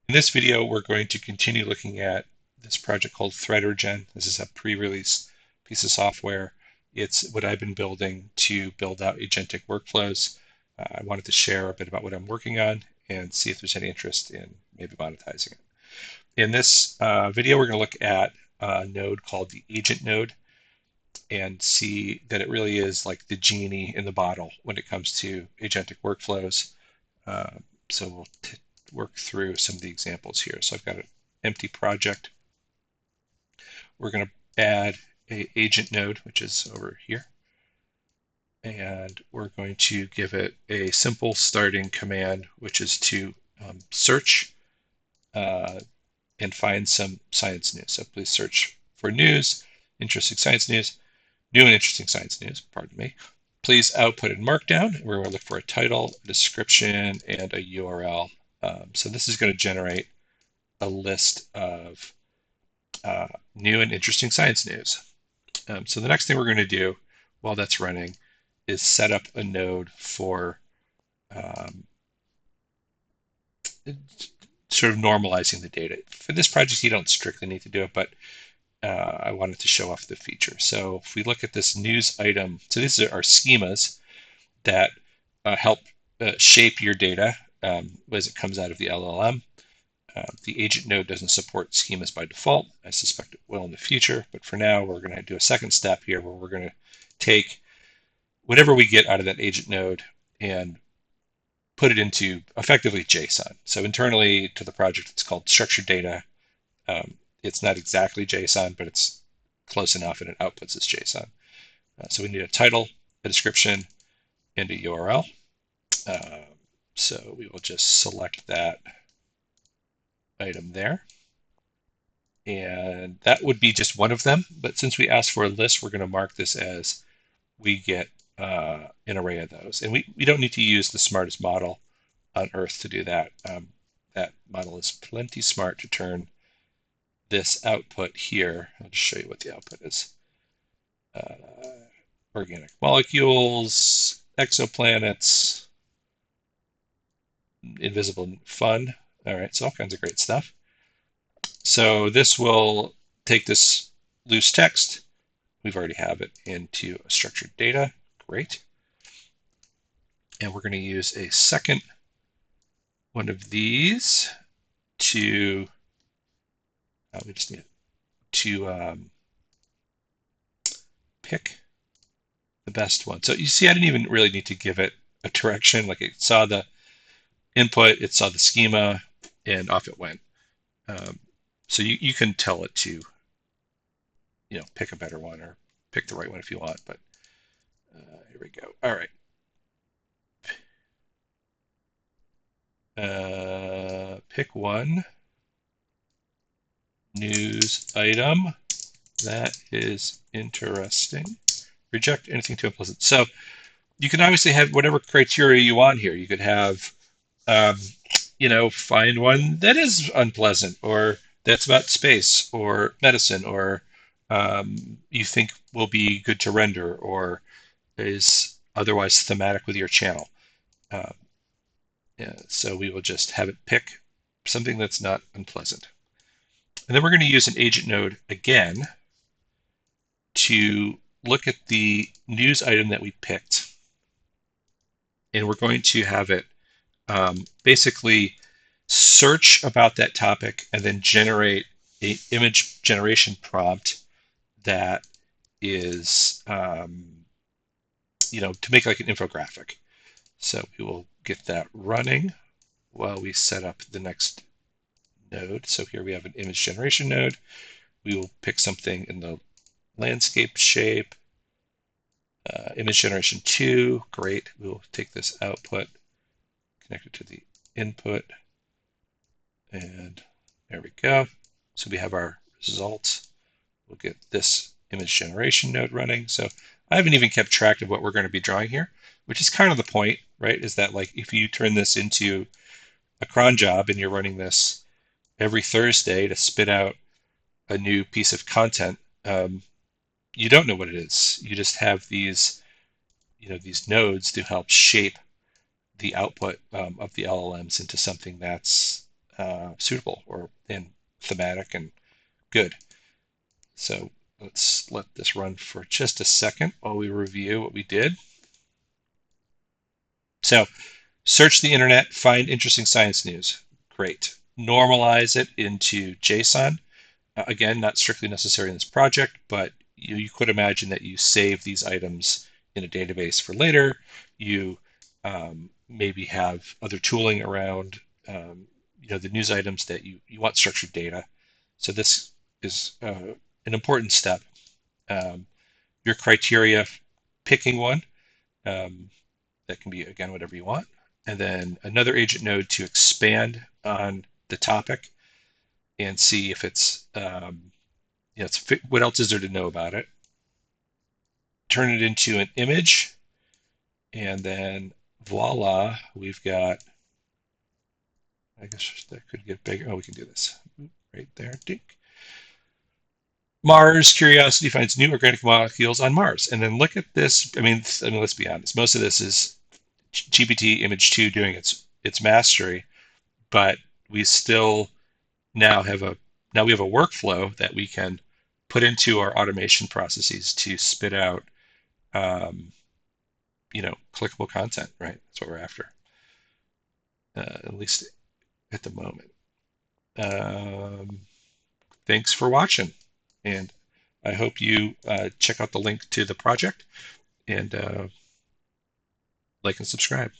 In this video, we're going to continue looking at this project called ThreaderGen. This is a pre-release piece of software. It's what I've been building to build out agentic workflows. I wanted to share a bit about what I'm working on and see if there's any interest in maybe monetizing it. In this video, we're going to look at a node called the agent node and see that it really is like the genie in the bottle when it comes to agentic workflows. Uh, so we'll work through some of the examples here. So I've got an empty project. We're going to add a agent node, which is over here. And we're going to give it a simple starting command, which is to search and find some science news. So please search for news, interesting science news, new and interesting science news, pardon me. Please output in Markdown. We're going to look for a title, a description, and a URL. So this is going to generate a list of new and interesting science news. So the next thing we're going to do while that's running is set up a node for sort of normalizing the data. For this project, you don't strictly need to do it, but I wanted to show off the feature. So if we look at this news item, so these are our schemas that help shape your data as it comes out of the LLM. The agent node doesn't support schemas by default. I suspect it will in the future, but for now, we're going to do a second step here where we're going to take whatever we get out of that agent node and put it into effectively JSON. So internally to the project, it's called structured data. It's not exactly JSON, but it's close enough, and it outputs as JSON. So we need a title, a description, and a URL. So we will just select that item there. And that would be just one of them. But since we asked for a list, we're going to mark this as we get an array of those. And we don't need to use the smartest model on Earth to do that. That model is plenty smart to turn this output here. I'll just show you what the output is. Organic molecules, exoplanets, invisible fun. All right, so all kinds of great stuff. So this will take this loose text. We've already have it into a structured data. Great. And we're going to use a second one of these to, we just need to pick the best one. So you see, I didn't even really need to give it a direction. Like it saw the input, it saw the schema, and off it went. So you can tell it to, pick a better one or pick the right one if you want. But here we go. All right. Pick one news item that is interesting. Reject anything too implicit. So you can obviously have whatever criteria you want here. You could have, find one that is unpleasant, or that's about space or medicine, or you think will be good to render, or is otherwise thematic with your channel. So we will just have it pick something that's not unpleasant. And then we're going to use an agent node again to look at the news item that we picked. And we're going to have it basically search about that topic and then generate an image generation prompt that is, to make like an infographic. So we will get that running while we set up the next node. So here we have an image generation node. We will pick something in the landscape shape. Image generation 2, great. We will take this output, connect it to the input, and there we go. So we have our results. We'll get this image generation node running. So I haven't even kept track of what we're going to be drawing here, which is kind of the point, right? Is that like if you turn this into a cron job and you're running this every Thursday to spit out a new piece of content, you don't know what it is. You just have these, these nodes to help shape the output of the LLMs into something that's suitable or and thematic and good. So let's let this run for just a second while we review what we did. So search the internet, find interesting science news. Great. Normalize it into JSON. Again, not strictly necessary in this project, but you could imagine that you save these items in a database for later. You maybe have other tooling around the news items that you want structured data. So this is an important step. Your criteria, picking one, um, that can be, again, whatever you want. And then another agent node to expand on the topic and see if what else is there to know about it. Turn it into an image, and then voila, we've got, I guess that could get bigger. Oh, we can do this right there. Dink. Mars Curiosity finds new organic molecules on Mars. And then look at this. Let's be honest. Most of this is GPT Image 2 doing its mastery, but we still now have a now we have a workflow that we can put into our automation processes to spit out um, clickable content, right? That's what we're after, at least at the moment. Um, Thanks for watching, and I hope you check out the link to the project and like and subscribe.